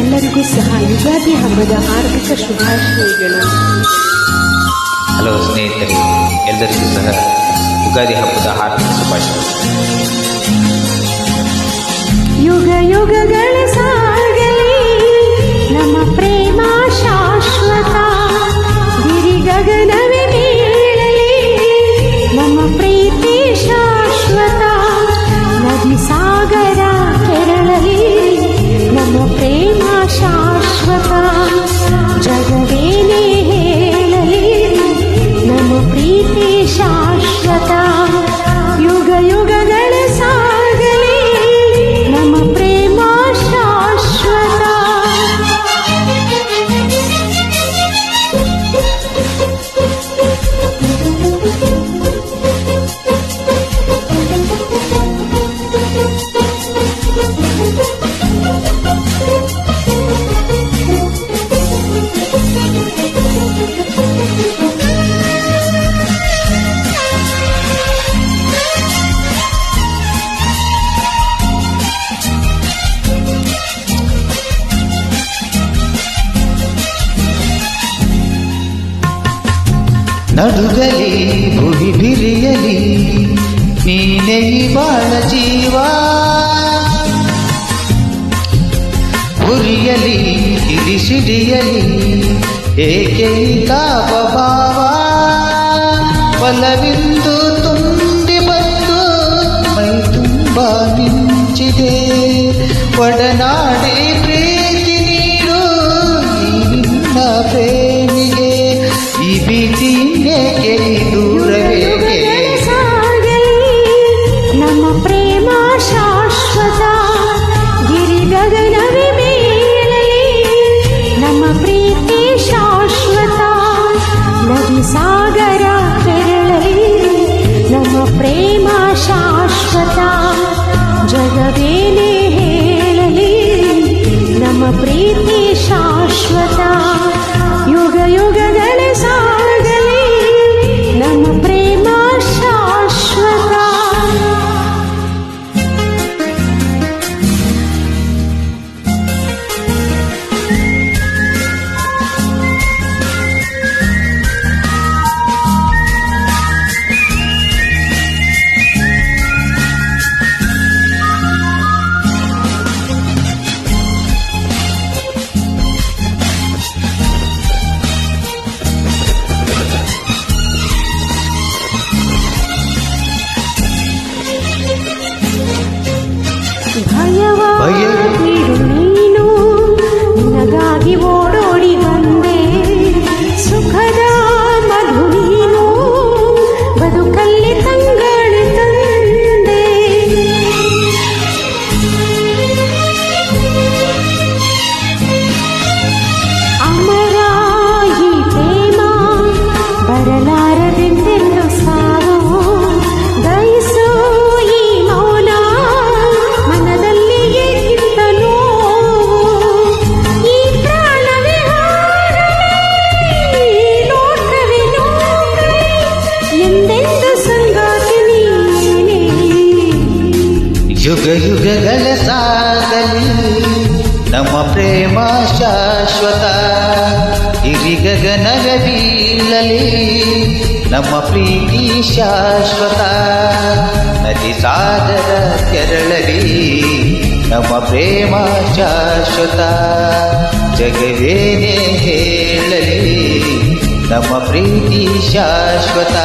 ಎಲ್ಲರಿಗೂ ಸಹ ಯುಗಾದಿ ಹಬ್ಬದ ಹಾರ್ದಿಕ ಶುಭಾಶಯಗಳು. ಹಲೋ ಸ್ನೇಹಿತರೆ, ಎಲ್ಲರಿಗೂ ಸಹ ಯುಗಾದಿ ಹಬ್ಬದ ಹಾರ್ದಿಕ ಶುಭಾಶಯಗಳು. ಯುಗ ಯುಗಗಳ ಸಾಗಲಿ ನಮ್ಮ ಪ್ರೇಮ ಶಾಶ್ವತ, ಗಿರಿ ಗಗನವೇ ಬೀಳಲಿ ನಮ್ಮ ಪ್ರೀತಿ ಶಾಶ್ವತ, ನದಿ ಸಾಗರ ಕೆರಳಲಿ ನಮ್ಮ ಪ್ರೇಮ ಶಾಶ್ವತ, ಜಗವೇನೇ ಹೇಳಲಿ ನಮ್ಮ ಪ್ರೀತಿ ಶಾಶ್ವತ, ಯುಗ ಯುಗಗಳ ಸಾಗಲಿ ನಮ್ಮ ಪ್ರೇಮ ಶಾಶ್ವತ. ನಡುಗಲಿ ಭುವಿ ಬಿರಿಯಲಿ ನೀನೇ ಬಾಳ ಜೀವ, ಉರಿಯಲಿ ಕಿರಿಸಿಡಿಯಲಿ ಏಕೆ ತಾಪ ಭಾವ, ಒಲವಿಂದು ತುಂಬಿ ಬಂದು ಮೈ ತುಂಬ ಮಿಂಚಿದೆ, ಒಡನಾಡಿ ಪ್ರೀತಿ ನೀಡು ನಿನ್ನ ಪ್ರೇಮಿಗೆ, ಈ ಭೀತಿಯೇಕೆ ದೂರವೇಕೆ, ನಮ್ಮ ಪ್ರೇಮ ಶಾಶ್ವತ, ಗಿರಿ ಗಗನವೇ ಬೀಳಲಿ ನಮ್ಮ ಪ್ರೀತಿ ಶಾಶ್ವತ, ನದಿ ಸಾಗರ ಕೆರಳಲಿ ನಮ್ಮ ಪ್ರೇಮ ಶಾಶ್ವತ, ಜಗವೇನೇ ಹೇಳಲಿ ನಮ್ಮ ಪ್ರೀತಿ ಶಾಶ್ವತ, ಯುಗ ಯುಗಗಳ ಸಾಗಲಿ ನಮ್ಮ ಪ್ರೇಮ ಶಾಶ್ವತ. ಭಯವಿಡು ನೀನು, ನಿನಗಾಗಿ ಓಡೋಡಿ ಬಂದೆ, ಸುಖದ ಮಧು ನೀನು, ಬದುಕಲ್ಲಿ ತಂಗಾಳಿ ತಂದೆ, ಅಮರ ಈ ಪ್ರೇಮ ಬರಲಾರದೆಂದೆಂದು ಸಾವು, ದಯಿಸು ಈ ಮೌನ ಮನದಲ್ಲಿ ಏಕಿತ್ತ ನೋವು, ಈ ಪ್ರಾಣವೇ ಹಾರಲಿ, ಲೋಕವೇ ನೋಡಲಿ, ಎಂದೆಂದು ಸಂಗಾತಿ ನೀನೇ. ಯುಗ ಯುಗಗಳ ಸಾಗಲಿ ನಮ್ಮ ಪ್ರೇಮ ಶಾಶ್ವತ, ಗಿರಿ ಗಗನವ ಬೀಳಲಿ ನಮ್ಮ ಪ್ರೀತಿ ಶಾಶ್ವತ, ನದಿ ಸಾಗರ ಕೆರಳಲಿ ನಮ್ಮ ಪ್ರೇಮ ಶಾಶ್ವತ, ಜಗವೇನೇ ಹೇಳಲಿ ನಮ್ಮ ಪ್ರೀತಿ ಶಾಶ್ವತ.